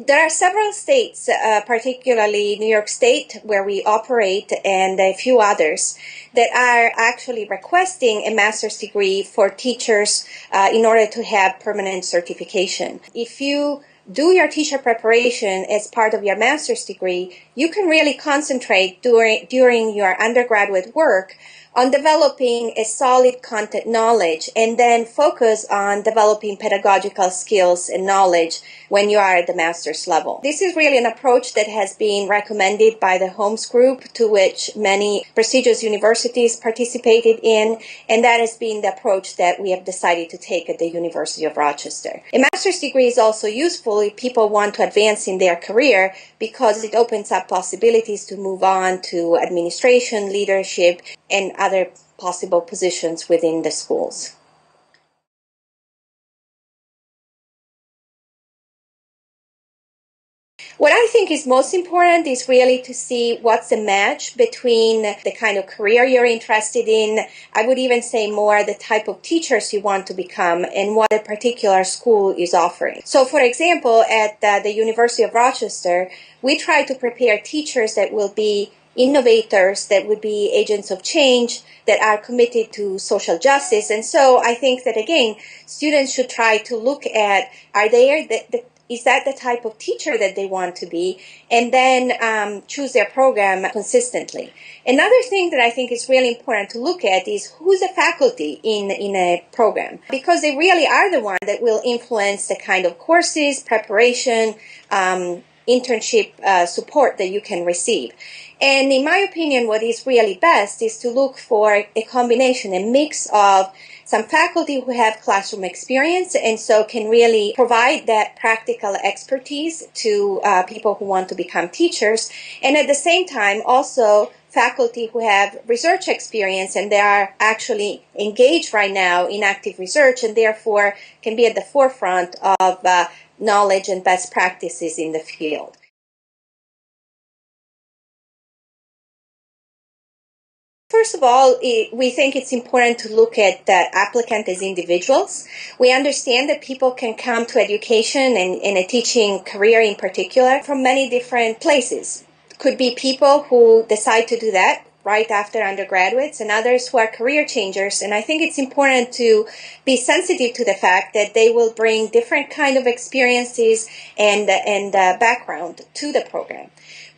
There are several states, particularly New York State, where we operate, and a few others, that are actually requesting a master's degree for teachers in order to have permanent certification. If you do your teacher preparation as part of your master's degree, you can really concentrate during your undergraduate work on developing a solid content knowledge and then focus on developing pedagogical skills and knowledge when you are at the master's level. This is really an approach that has been recommended by the Holmes Group, to which many prestigious universities participated in, and that has been the approach that we have decided to take at the University of Rochester. A master's degree is also useful if people want to advance in their career because it opens up possibilities to move on to administration, leadership, and other possible positions within the schools. What I think is most important is really to see what's the match between the kind of career you're interested in. I would even say more the type of teachers you want to become and what a particular school is offering. So, for example, at the University of Rochester, we try to prepare teachers that will be innovators, that would be agents of change, that are committed to social justice. And so I think that, again, students should try to look at, is that the type of teacher that they want to be, and then choose their program consistently. Another thing that I think is really important to look at is who's the faculty in a program, because they really are the one that will influence the kind of courses, preparation, internship support that you can receive. And in my opinion, what is really best is to look for a combination, a mix of some faculty who have classroom experience and so can really provide that practical expertise to people who want to become teachers, and at the same time also faculty who have research experience and they are actually engaged right now in active research and therefore can be at the forefront of knowledge and best practices in the field. First of all, we think it's important to look at the applicant as individuals. We understand that people can come to education and a teaching career in particular from many different places. Could be people who decide to do that right after undergraduates and others who are career changers. And I think it's important to be sensitive to the fact that they will bring different kind of experiences and background to the program.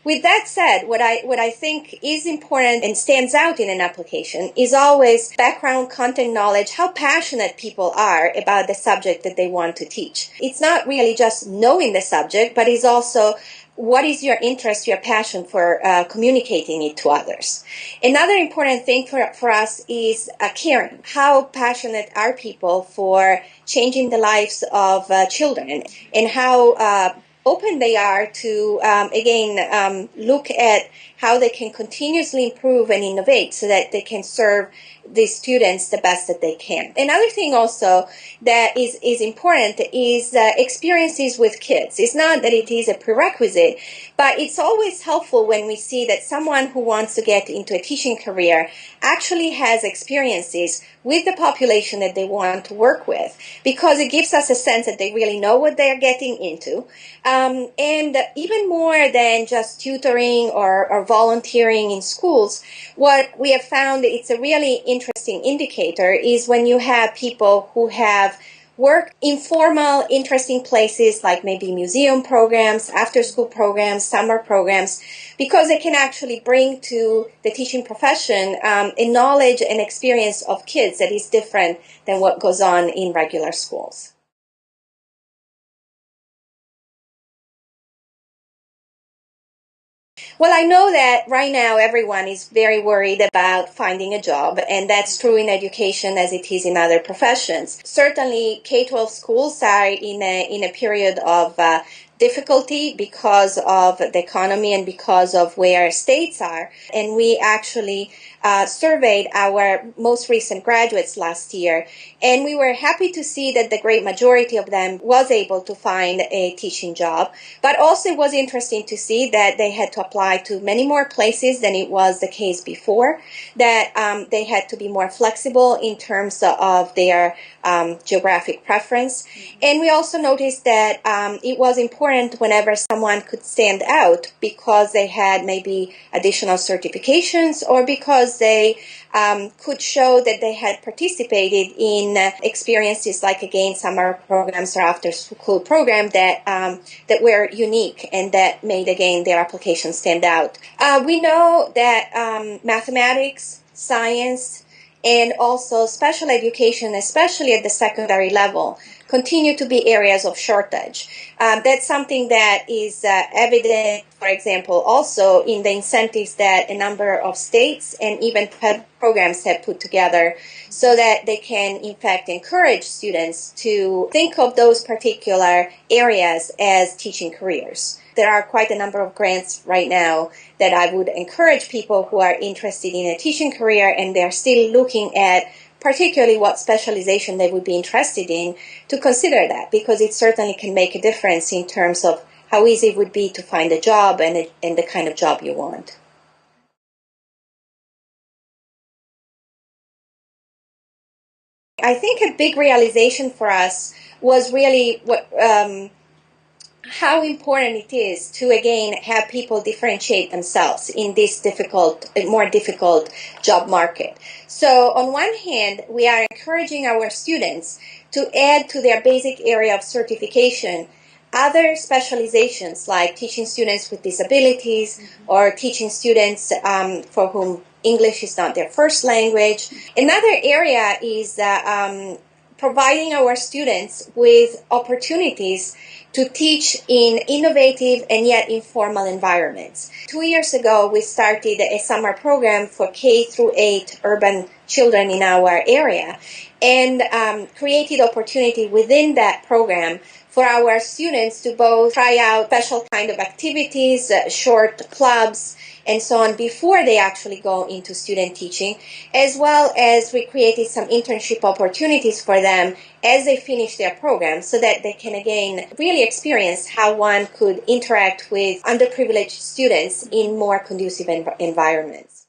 With that said, what I think is important and stands out in an application is always background, content knowledge, how passionate people are about the subject that they want to teach. It's not really just knowing the subject, but it's also what is your interest, your passion for communicating it to others. Another important thing for us is caring. How passionate are people for changing the lives of children and how open they are to, look at how they can continuously improve and innovate so that they can serve the students the best that they can. Another thing also that is important is experiences with kids. It's not that it is a prerequisite, but it's always helpful when we see that someone who wants to get into a teaching career actually has experiences with the population that they want to work with, because it gives us a sense that they really know what they're getting into. And even more than just tutoring or volunteering in schools, what we have found it's a really interesting indicator is when you have people who have worked in formal, interesting places like maybe museum programs, after-school programs, summer programs, because they can actually bring to the teaching profession a knowledge and experience of kids that is different than what goes on in regular schools. Well, I know that right now everyone is very worried about finding a job, and that's true in education as it is in other professions. Certainly, K-12 schools are in a period of difficulty because of the economy and because of where states are. And we actually surveyed our most recent graduates last year, and we were happy to see that the great majority of them was able to find a teaching job. But also it was interesting to see that they had to apply to many more places than it was the case before, that they had to be more flexible in terms of their geographic preference. And we also noticed that it was important important whenever someone could stand out because they had maybe additional certifications or because they could show that they had participated in experiences like, again, summer programs or after-school program that were unique and that made, again, their application stand out. We know that mathematics, science, and also special education, especially at the secondary level, continue to be areas of shortage. That's something that is evident, for example, also in the incentives that a number of states and even federal programs have put together so that they can, in fact, encourage students to think of those particular areas as teaching careers. There are quite a number of grants right now that I would encourage people who are interested in a teaching career and they're still looking at particularly what specialization they would be interested in to consider that, because it certainly can make a difference in terms of how easy it would be to find a job and the kind of job you want. I think a big realization for us was really how important it is to, again, have people differentiate themselves in this more difficult job market. So on one hand, we are encouraging our students to add to their basic area of certification other specializations like teaching students with disabilities or teaching students for whom English is not their first language. Another area is providing our students with opportunities to teach in innovative and yet informal environments. 2 years ago, we started a summer program for K through 8 urban children in our area and created opportunity within that program for our students to both try out special kind of activities, short clubs, and so on before they actually go into student teaching, as well as we created some internship opportunities for them as they finish their program so that they can, again, really experience how one could interact with underprivileged students in more conducive environments.